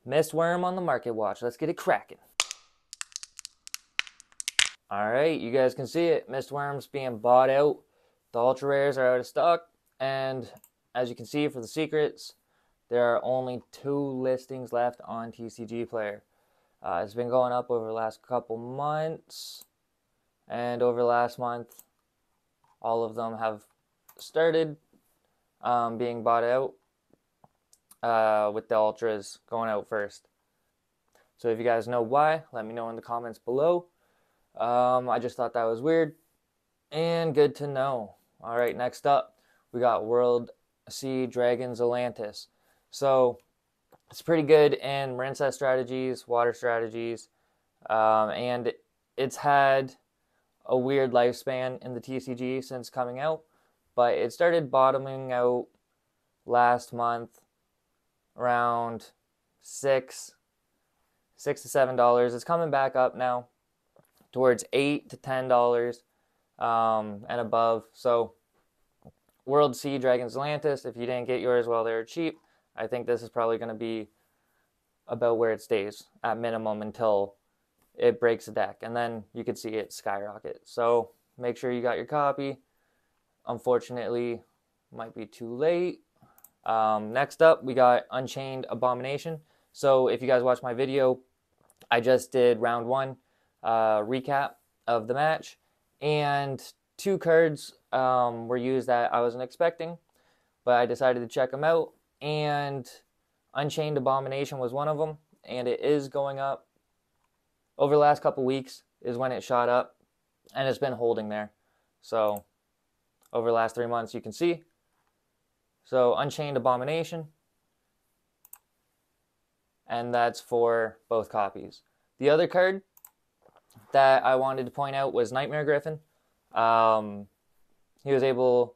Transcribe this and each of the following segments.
Missed Wurm on the market watch. Let's get it cracking. Alright, you guys can see it. Missed Wurm's being bought out. The ultra rares are out of stock. And as you can see for the secrets, there are only 2 listings left on TCG Player. It's been going up over the last couple months. And over the last month, all of them have started being bought out. With the ultras going out first. So if you guys know why, let me know in the comments below. I just thought that was weird and good to know. All right, next up, we got World Sea Dragons Atlantis. So it's pretty good in marine set strategies, water strategies, and it's had a weird lifespan in the TCG since coming out, but it started bottoming out last month around $6 to $7. It's coming back up now towards $8 to $10 and above. So World Sea Dragons Atlantis, if you didn't get yours while they were cheap, I think this is probably going to be about where it stays at minimum until it breaks the deck, and then you could see it skyrocket. So make sure you got your copy. Unfortunately, might be too late. Next up, we got Unchained Abomination. So if you guys watched my video, I just did round 1 recap of the match, and 2 cards were used that I wasn't expecting, but I decided to check them out, and Unchained Abomination was one of them, and it is going up. Over the last couple weeks is when it shot up, and it's been holding there. So over the last 3 months, you can see. So Unchained Abomination, and that's for both copies. The other card that I wanted to point out was Nightmare Griffin. He was able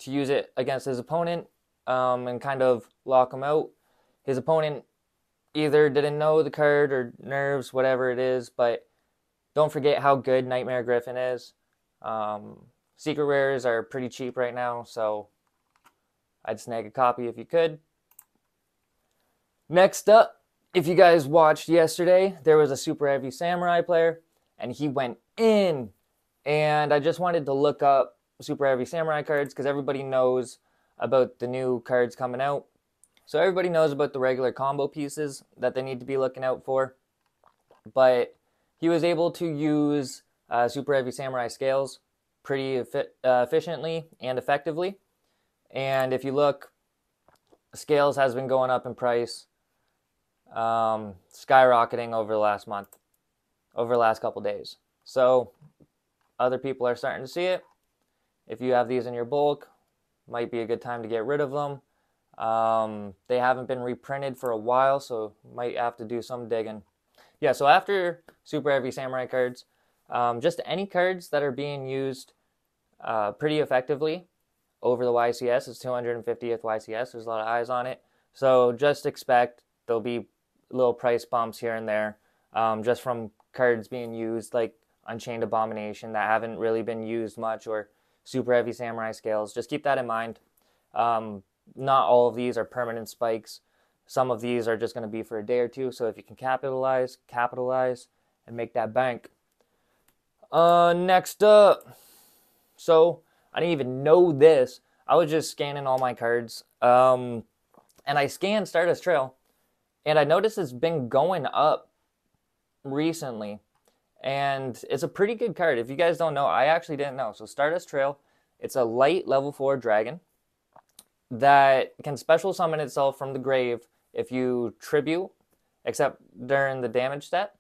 to use it against his opponent and kind of lock him out. His opponent either didn't know the card or nerves, whatever it is, but don't forget how good Nightmare Griffin is. Secret rares are pretty cheap right now, so I'd snag a copy if you could. Next up, if you guys watched yesterday, there was a SuperHeavy Samurai player, and he went in. And I just wanted to look up SuperHeavy Samurai cards because everybody knows about the new cards coming out. So everybody knows about the regular combo pieces that they need to be looking out for. But he was able to use SuperHeavy Samurai scales pretty efficiently and effectively. And if you look, scales has been going up in price, skyrocketing over the last month, over the last couple days. So other people are starting to see it. If you have these in your bulk, might be a good time to get rid of them. They haven't been reprinted for a while, so might have to do some digging. Yeah, so after SuperHeavy Samurai cards, just any cards that are being used pretty effectively over the YCS. It's 250th YCS. There's a lot of eyes on it. So just expect there'll be little price bumps here and there just from cards being used like Unchained Abomination that haven't really been used much, or SuperHeavy Samurai scales. Just keep that in mind. Not all of these are permanent spikes. Some of these are just going to be for a day or two. So if you can capitalize, and make that bank. Next up. So I didn't even know this. I was just scanning all my cards. And I scanned Stardust Trail. And I noticed it's been going up recently. And it's a pretty good card. If you guys don't know, I actually didn't know. So Stardust Trail, it's a light level 4 dragon that can special summon itself from the grave if you tribute, except during the damage step.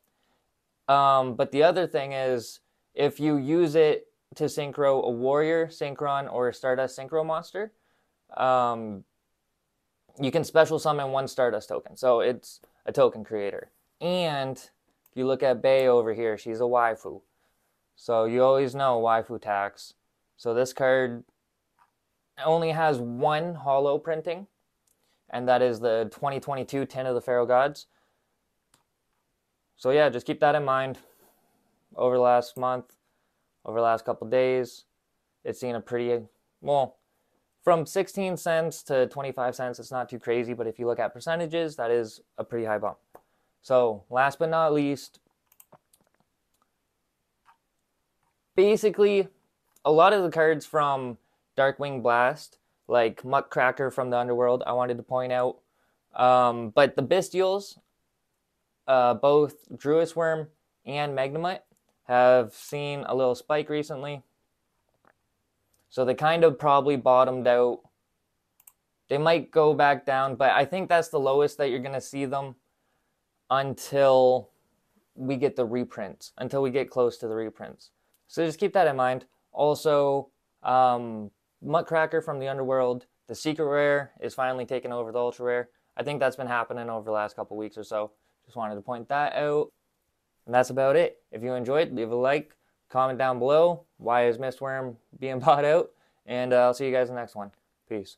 But the other thing is, if you use it to synchro a warrior, synchron, or a Stardust synchro monster, you can special summon 1 Stardust token. So it's a token creator. And if you look at Bay over here, she's a waifu. So you always know waifu tax. So this card only has 1 holo printing, and that is the 2022 Tin of the Pharaoh Gods. So yeah, just keep that in mind. Over the last month, over the last couple days, it's seen a pretty, well, from 16 cents to 25 cents, it's not too crazy, but if you look at percentages, that is a pretty high bump. So last but not least, basically a lot of the cards from Darkwing Blast, like Muckcracker from the Underworld, I wanted to point out. But the Bystials, both Druid's Wurm and Magnemite, have seen a little spike recently. So they kind of probably bottomed out. They might go back down, but I think that's the lowest that you're going to see them until we get the reprints, until we get close to the reprints. So just keep that in mind. Also, Muckcracker from the Underworld, the secret rare is finally taking over the ultra rare. I think that's been happening over the last couple weeks or so. Just wanted to point that out. And that's about it. If you enjoyed, leave a like, comment down below. Why is Mist Wurm being bought out? And I'll see you guys in the next one. Peace.